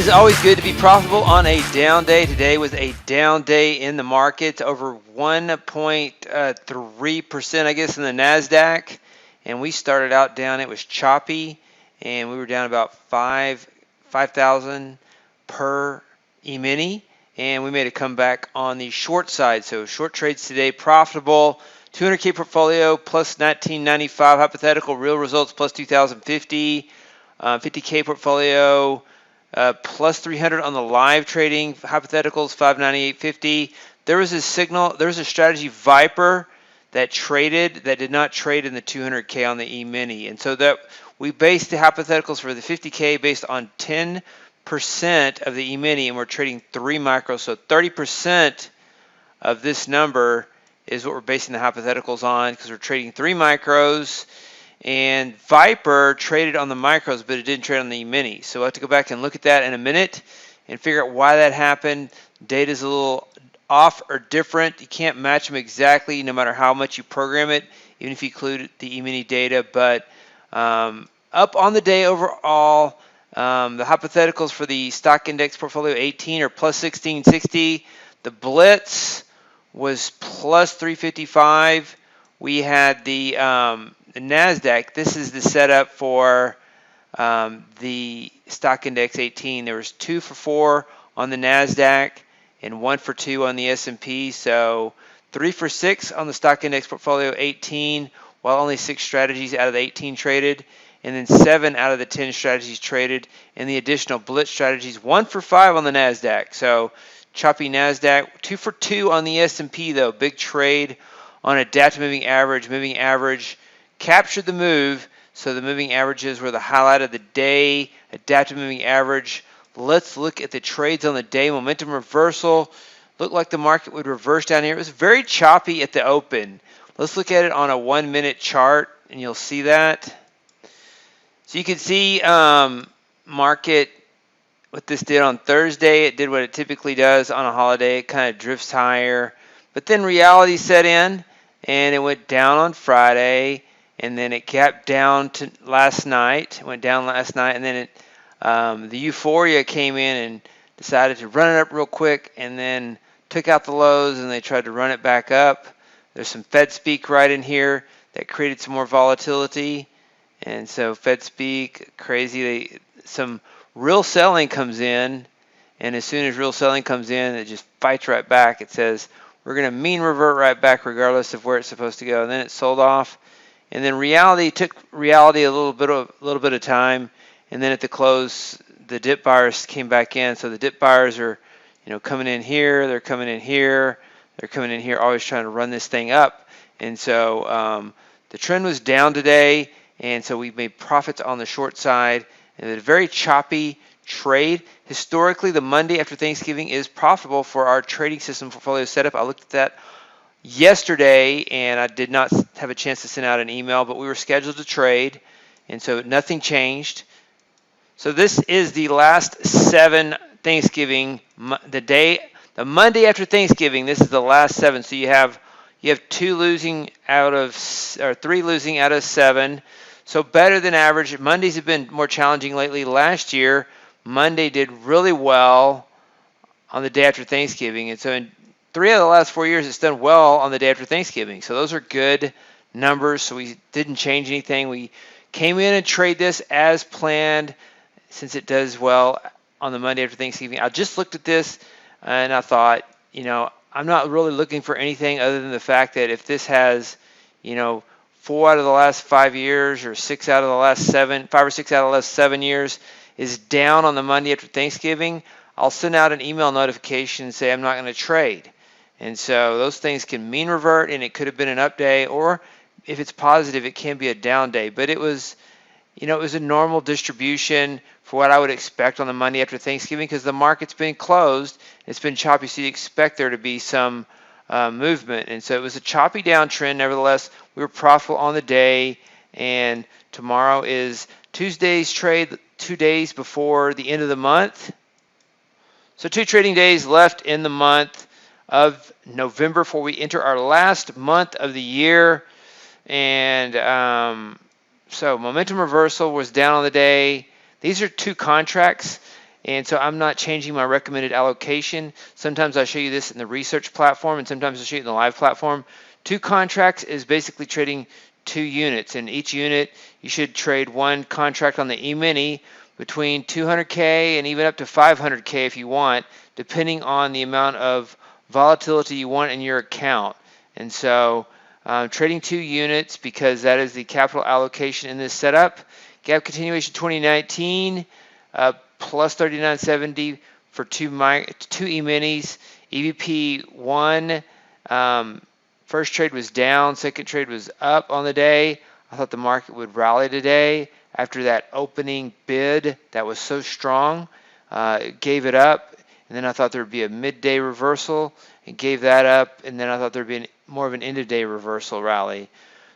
is always good to be profitable on a down day. Today was a down day in the market, over 1.3%, I guess, in the NASDAQ. And we started out down. It was choppy, and we were down about 5,000 per E-mini. And we made a comeback on the short side. So short trades today, profitable. 200K portfolio plus 1995, hypothetical, real results plus 2,050. 50K portfolio plus 300 on the live trading, hypotheticals 598.50. There was a signal, there was a strategy Viper that did not trade in the 200K on the E-mini. And so that we based the hypotheticals for the 50K based on 10% of the E-mini, and we're trading 3 micros. So 30% of this number is what we're basing the hypotheticals on, because we're trading 3 micros. And Viper traded on the micros, but it didn't trade on the E-mini. So we'll have to go back and look at that in a minute and figure out why that happened. Data's a little off or different. You can't match them exactly no matter how much you program it, even if you include the E-mini data. But up on the day overall, the hypotheticals for the stock index portfolio 18 are plus 1660. The Blitz was plus 355. We had the NASDAQ. This is the setup for the stock index 18. There was 2 for 4 on the NASDAQ and 1 for 2 on the S&P. So 3 for 6 on the stock index portfolio 18, while only 6 strategies out of the 18 traded, and then 7 out of the 10 strategies traded, and the additional Blitz strategies 1 for 5 on the NASDAQ. So choppy NASDAQ. 2 for 2 on the S&P though. Big trade on adaptive moving average. Moving average captured the move, so the moving averages were the highlight of the day. Adaptive moving average. Let's look at the trades on the day. Momentum reversal. Looked like the market would reverse down here. It was very choppy at the open. Let's look at it on a 1-minute chart, and you'll see that. So you can see market, what this did on Thursday. It did what it typically does on a holiday. It kind of drifts higher. But then reality set in, and it went down on Friday, and then it gapped down to last night. It went down last night, and then the euphoria came in and decided to run it up real quick, and then took out the lows, and they tried to run it back up. There's some Fed speak right in here that created some more volatility, and so Fed speak, crazy. Some real selling comes in, and as soon as real selling comes in, it just fights right back. It says, we're going to mean revert right back regardless of where it's supposed to go. And then it sold off. And then reality took reality a little bit of time. And then at the close, the dip buyers came back in. So the dip buyers are, coming in here. They're coming in here. They're coming in here, always trying to run this thing up. And so the trend was down today. And so we made profits on the short side. And it was a very choppy trade. Historically, the Monday after Thanksgiving is profitable for our trading system portfolio setup. I looked at that yesterday, and I did not have a chance to send out an email, but we were scheduled to trade, and so nothing changed. So this is the last 7 Thanksgiving, the Monday after Thanksgiving. This is the last 7. So you have 3 losing out of 7. So better than average. Mondays have been more challenging lately. Last year, Monday did really well on the day after Thanksgiving. And so in 3 out of the last 4 years, it's done well on the day after Thanksgiving. So those are good numbers. So we didn't change anything. We came in and trade this as planned, since it does well on the Monday after Thanksgiving. I just looked at this and I thought, I'm not really looking for anything other than the fact that if this has, 4 out of the last 5 years, or 6 out of the last 7, 5 or 6 out of the last 7 years, is down on the Monday after Thanksgiving, I'll send out an email notification and say I'm not going to trade. And so those things can mean revert, and it could have been an up day, or if it's positive, it can be a down day. But it was, it was a normal distribution for what I would expect on the Monday after Thanksgiving, because the market's been closed. It's been choppy, so you expect there to be some movement. And so it was a choppy downtrend. Nevertheless, we were profitable on the day, and tomorrow is Tuesday's trade, 2 days before the end of the month. So 2 trading days left in the month of November before we enter our last month of the year. And so momentum reversal was down on the day. These are 2 contracts, And so I'm not changing my recommended allocation. Sometimes I show you this in the research platform, and sometimes I'll show you in the live platform. 2 contracts is basically trading 2 units, and each unit you should trade 1 contract on the E-mini between 200K and even up to 500K if you want, depending on the amount of volatility you want in your account. And so trading 2 units because that is the capital allocation in this setup. Gap continuation 2019 plus 39.70 for 2 E-minis. EVP 1. First trade was down, second trade was up on the day. I thought the market would rally today after that opening bid that was so strong. It gave it up, and then I thought there would be a midday reversal and gave that up, and then I thought there would be more of an end-of-day reversal rally.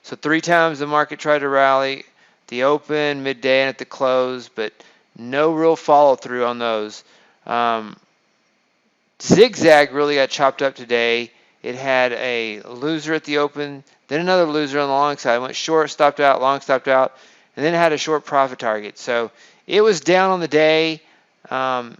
So 3 times the market tried to rally, the open, midday, and at the close, but no real follow-through on those. Zigzag really got chopped up today. It had a loser at the open, then another loser on the long side. Went short, stopped out, long, stopped out, and then it had a short profit target. So it was down on the day, and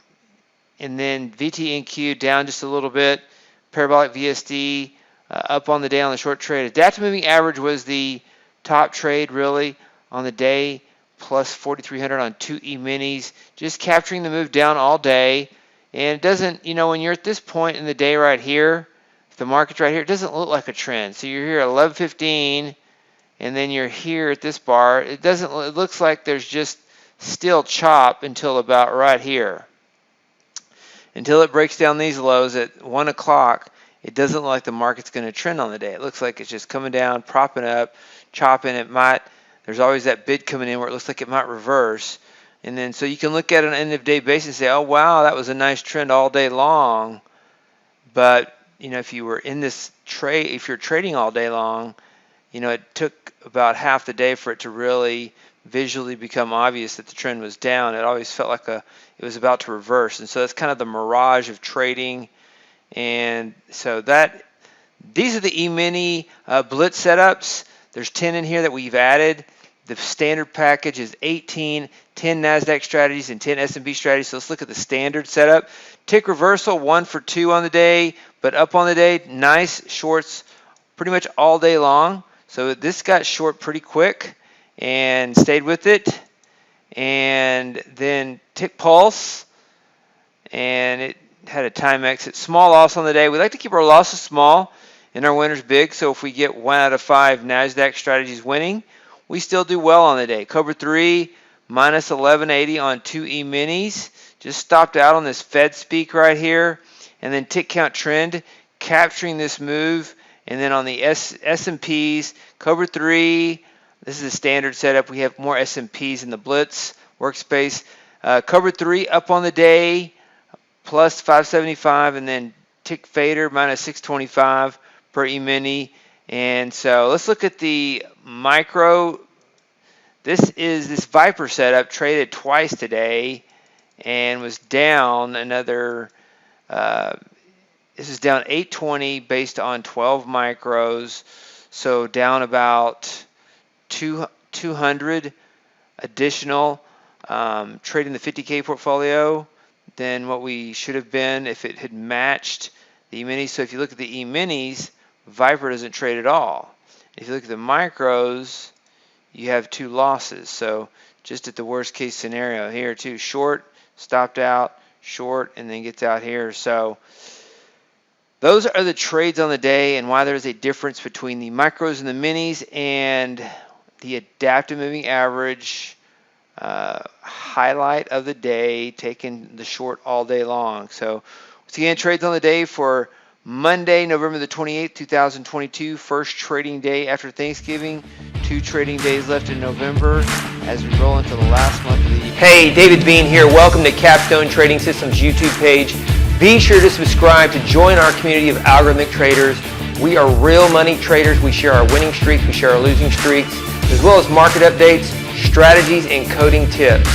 then VT NQ down just a little bit. Parabolic VSD up on the day on the short trade. Adaptive moving average was the top trade really on the day, plus 4,300 on 2 E-minis, just capturing the move down all day. And it doesn't, when you're at this point in the day right here, the market's right here, it doesn't look like a trend. So you're here at 11:15, and then you're here at this bar. It looks like there's just still chop until about right here. Until it breaks down these lows at 1 o'clock, it doesn't look like the market's going to trend on the day. It looks like it's just coming down, propping up, chopping. There's always that bid coming in where it looks like it might reverse. And then so you can look at it on an end of day basis and say, oh, wow, that was a nice trend all day long. But if you were in this trade, if you're trading all day long, it took about half the day for it to really visually become obvious that the trend was down. It always felt like it was about to reverse. And so that's kind of the mirage of trading. And so these are the E-mini blitz setups. There's 10 in here that we've added. The standard package is 18, 10 NASDAQ strategies and 10 S&P strategies. So let's look at the standard setup. Tick reversal, 1 for 2 on the day, but up on the day, nice shorts pretty much all day long. So this got short pretty quick and stayed with it. And then tick pulse, and it had a time exit. Small loss on the day. We like to keep our losses small and our winners big. So if we get 1 out of 5 NASDAQ strategies winning, we still do well on the day. Cobra 3 minus 1180 on 2 E-minis. Just stopped out on this Fed speak right here. And then tick count trend, capturing this move. And then on the S&Ps, Cobra 3, this is a standard setup. We have more S&Ps in the Blitz workspace. Cobra 3 up on the day, plus 575. And then tick fader minus 625 per E-mini. And so let's look at the micro. This Viper setup traded twice today and was down another, this is down 820 based on 12 micros. So down about 200 additional trading the 50K portfolio than what we should have been if it had matched the E-minis. So if you look at the E-minis, Viper doesn't trade at all. If you look at the micros, you have 2 losses. So just at the worst case scenario here too, short, stopped out, short, and then gets out here. So those are the trades on the day and why there's a difference between the micros and the minis and the adaptive moving average highlight of the day, taking the short all day long. So once again, trades on the day for Monday, November the 28th, 2022, first trading day after Thanksgiving. 2 trading days left in November as we roll into the last month of the year. Hey, David Bean here. Welcome to Capstone Trading Systems YouTube page. Be sure to subscribe to join our community of algorithmic traders. We are real money traders. We share our winning streaks, we share our losing streaks, as well as market updates, strategies, and coding tips.